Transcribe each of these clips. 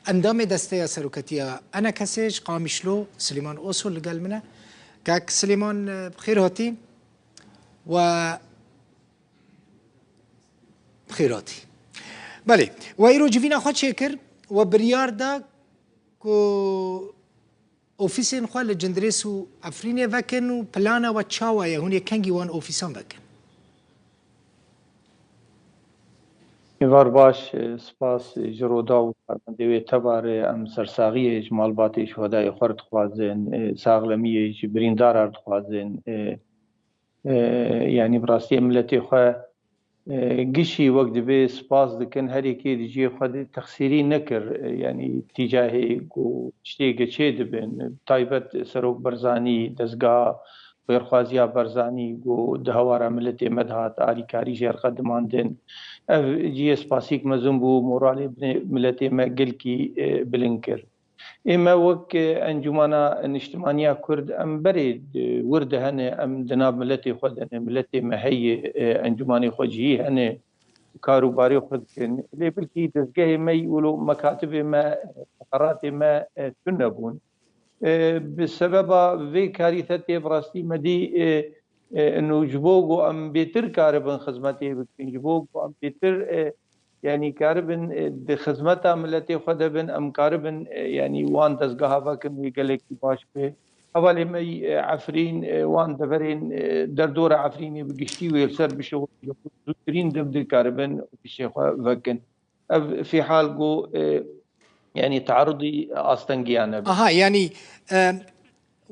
اندام دسته سروکتیا انا کسیش قامشلو سليمان اوصل لقال منه كاك سليمان بخير هاتي و بخير هاتي بله و ایرو جوینا خود شکر و بریار دا کو اوفیسین خواه لجندریس و افرینه وکن و پلانا و چاوه هونی کنگی وان اوفیسان وکن ایوار باش سپاس جرودا و فرماندهی تباره ام سرساغی جمال باتی شهدای خورد خوازن ساغلمی بریندار ارد خوازن یعنی براستی ملتی خواه قشي وقت بي سباس دكن هري كي دجي خد تخسيري نكر يعني تجاهي قو تشتي قشي دبن تايبت سروك برزاني دزقا ويرخوازيا برزاني قو دهوارا ملتي مدهات آلي كاري جير قدمان دن جي سباسيك مزنبو مورالي ملتي مقلكي بلنكر إما وك أنجمانا الاجتماعية كرد أم بريد ورد هنا أم دناب ملتي خود ملتي مهي أنجماني خوجي هنا كاروباري خود كن لي بلكي دزقه ما يقولوا مكاتب ما فقرات ما تنبون بسبب في كارثة براستي مدي انه جبوغو ام بيتر كاربن خدمتي بكن جبوغو ام بيتر يعني كاربن خدمتها ملتي خدبن ام كاربن يعني وان دزقها فكن ويقلك باش به حوالي مي عفرين وان دفرين دردور عفريني بقشتي ويلسر بشغل زوترين دبد كاربن بشيخ فكن في حال قو يعني تعرضي أستنجيانا يعني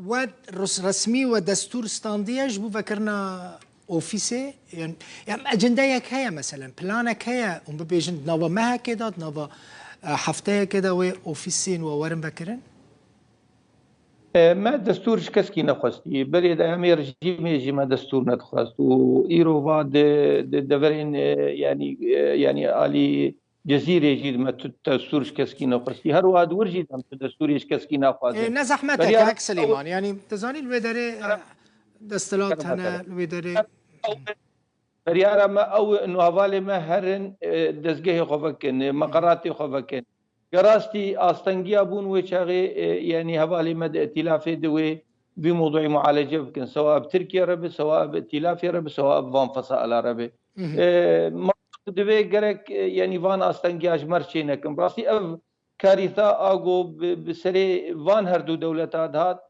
و رسمي ودستور ستانديج بو فكرنا اوفيسي يعني اجندايك هيا مثلا بلانك هيا ام بيجند نوفا ما كده نوفا حفتايا كده و اوفيسين وورم فكرن ما دستور شكسكي نخواستي بريد امير جيمي ما دستور نتخواست و ايرو بعد دفرين يعني الي جزيره جيد ما دستور شكسكي نخواستي هر واد ورجي دستور شكسكي نخواست نزحمتك يا سليمان يعني تزاني الويدري دستلات هنا الويدري بريارة ما او انه هفالي ما هرن دزقه خوفكن مقراتي خوفكن قراستي استنجيا بون وشاغي يعني هفالي مد ائتلاف دوي بموضوع معالجه بكن سواء بتركيا ربي سواء بائتلاف ربي سواء بفان فصائل ربي ما دوي قرك يعني فان استنجياج مرشينكم براسي اف كارثه اغو بسري فان هردو دولتات هات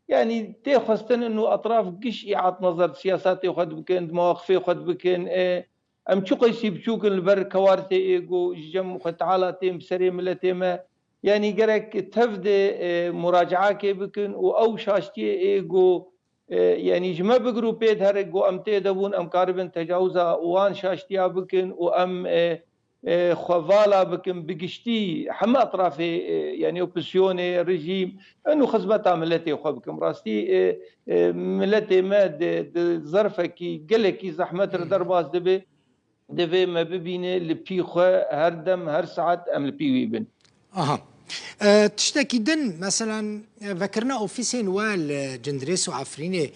يعني تخستن انه اطراف قش اعاده نظر سياساتي خد بكن مواقفي خد بكن ام شو قيسي بشوك البر كوارثي ايجو جم تعالى تيم سري ملتيما يعني قرك تفد مراجعه كي بكن او شاشتي ايجو يعني جما بجروبيت هرجو ام تيدبون ام كاربن تجاوزا وان شاشتيا بكن وام خوالا بكم بقشتي حما اطرافي يعني اوبسيوني رجيم انه خزمتها ملتي خو بكم راستي ملتي ما ظرفكي قلكي زحمه درباز دبي ما ببينه لبي خو هر دم هر ساعه ام لبي ويبن تشتكي دن مثلا ذكرنا اوفيسين وال جندريس وعفريني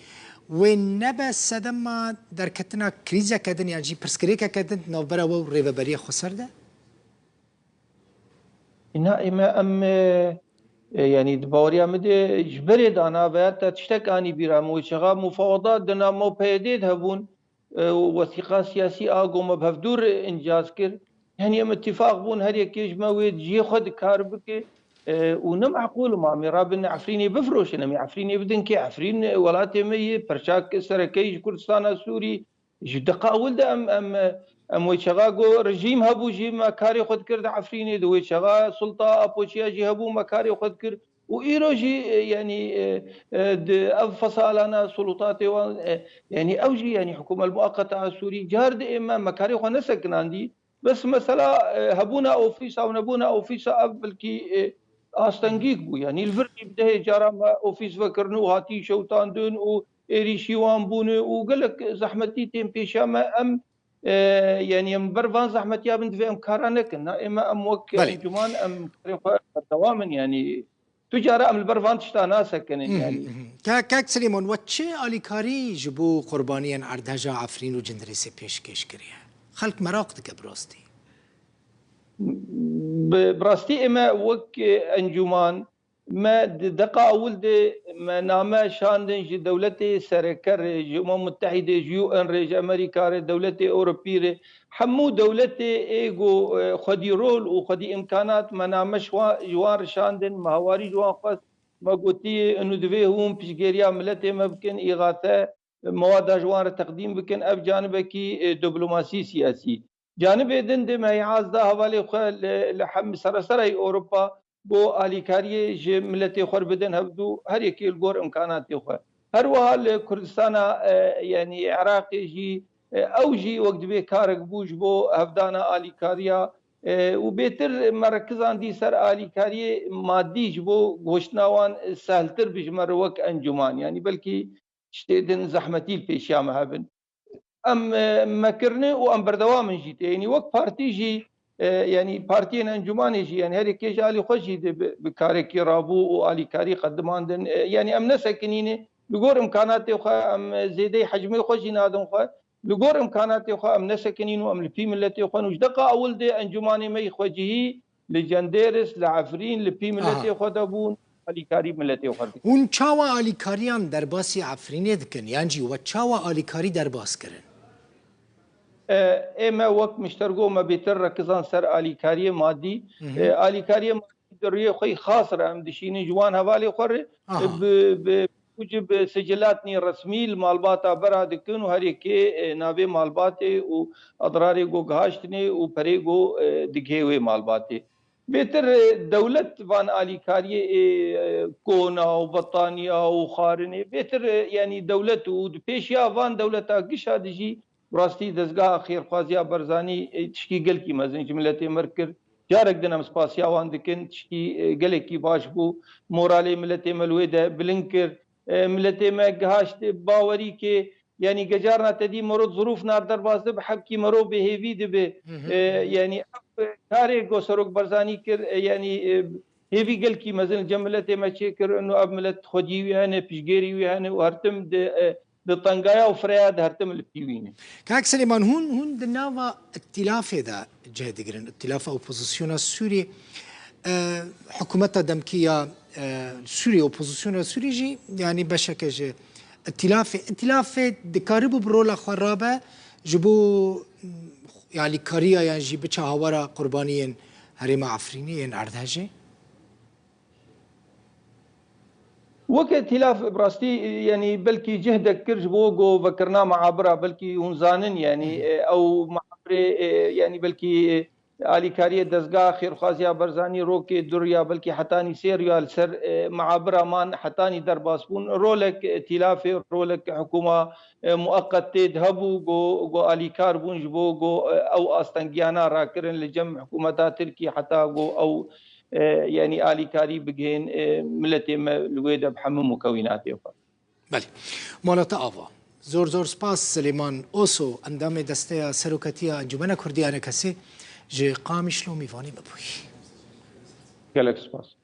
وين نبا سدما دركتنا كريزا كدن يعني جي برسكريكا كدن نوبرا و ريفابريا خسر ده إما أم يعني دبوريا مدي جبري دانا بيات تشتك أني بيرامو شغا مفاوضات دنا مو بيديد هبون وثيقة سياسي آقو مبهفدور إنجاز كر يعني ام اتفاق بون هر يكيش ما ويد جي خد كاربك ونم عقول ما مرابن عفريني بفروش نمي عفريني بدن كي عفرين ولاتي مي برشاك سركي كردستان سوري جدقا ولد ام ويشغاغو رجيم هبو جي ما كاري خد كرد عفريني دو ويشغا سلطة ابوشيا جي هبو ما كاري خد كرد وإيرو جي يعني فصالنا سلطاتي يعني أوجي يعني حكومة المؤقتة السوري جارد إما مكاري ونسكن عندي بس مثلا هبونا أوفيسا ونبونا أوفيسا قبل كي أستنجيك بو يعني الفرق بده جارا أوفيس فكرنو هاتي شوتان دون و إيريشي وان وقالك زحمتي تيم بيشاما أم يعني ام برفان زحمتي بنت في ام كارانك اما ام وك انجمان ام دواما يعني تجارة ام البرفان تشتانا سكن يعني كاك سليمان واتشي اليكاري جبو قربانيا اردهجا عفرين وجندريسي بيش كيش كريا خلق مراقد قبروستي براستي اما وك انجمان ما دقة اول دي ما نامه شاندن جي دولتي سركر جي متحدة جيو ان ريج امريكا دولتي اوروبي حمو دولتي ايجو خدي رول وخدي امكانات ما نامش جوار شاندن مهواري جوان قص ما قلتي انه دفي هم بيشجيريا ملتي ما بكن اغاثة مواد جوار تقديم بكن اف جانبكي دبلوماسي سياسي جانب دند ما يعاز ده حوالی خو لحم سراسر اوروبا بو الیکاری ج ملت خور بدن هبدو هر یکی الگور امکانات خو هر وها کردستان يعني عراق جي او جي وقت به کارک بوج بو هفدانا الیکاریا وبيتر مركزان دي سر الیکاری مادي جبو گوشناوان سهلتر بجمر وك انجمان يعني بلكي شتيدن زحمتي البيشام هبن ام مكرنه وام بردوام جيت يعني وقت بارتي جي يعني بارتين انجمان جي يعني هذيك جالي خوشي بكاري رابو والي كاري قدماندن يعني ام نسكنينه لغور امكاناتي خا ام زيدي حجمي خوشي نادم خا لغور امكاناتي خا ام نسكنين وام البي ملتي خا وجدقه اول دي انجماني مي خوجي لجنديرس لعفرين لبي ملتي خا دبون الیکاری ملتی خود اون چاوا الیکاریان در باسی عفرینه دکن یعنی و چاوا الیکاری در باس کرن اما وقت مشترقو ما بيتر ركزان سر الیکاری مادي الیکاری مادي دريه خوي خاص رام دشيني جوان حوالي خور بوجب سجلاتني رسمي المالبات برا دكن وهر كي نابي مالبات واضراري جو غاشتني وبريغو دغيوي مالبات بيتر دولة فان الیکاری كونا وبطانيا وخارني بيتر يعني دولة ودبيشيا فان دولة قشا دجي براستی دزگاه خیرخوازیا برزانی تشکی گل کی مزن جملت مرکر جارك دنا سپاسیا وان دکن تشکی گل کی باش بو مورالی ملت ملوده بلنکر ملت ما گهاشت باوری که يعني جارنا تدي مرض ظروف نار درباز بحكي مرو بهيفي دبه يعني كاري غوسروك برزاني كر يعني هيفي قال كي مثلا جملته ما تشكر انه ابملت خدي ويانا بيشجيري ويانا وهرتم دطنقايا وفرياد هرتم البيوين كاك سليمان هون دناوا ائتلاف ذا جهد قرن ائتلاف اوبوزيسيون السوري حكومتها دمكيه سوري اوبوزيسيون السوري جي يعني بشكل ائتلاف دكاربو برولا خرابه جبو يعني كاريا يعني جي بچا هورا قربانيين هريما عفرينيين اردهجي وقت ائتلاف براستي يعني بلكي جهدك كرج بوغو فكرنا معابرة بلكي هنزانن يعني او معابرة يعني بلكي الیکاری دزگاه خیرخوازیا برزانی روكي دريا بلكي حتاني سيريال سر معابرة مان حتاني درباسبون رولك ائتلاف رولك حكومة مؤقت تذهبوا جو الیکار بون جبو جو او استنجيانا راكرن لجمع حكومات تركي حتى جو او يعني الیکاری بجين ملتي الويدا بحمم مكوناته بله مالات آوا زور سپاس سلیمان اوسو اندام دسته سروکتی انجمن کردیان کسی جه قامش لو میوانی ببوی گلک سپاس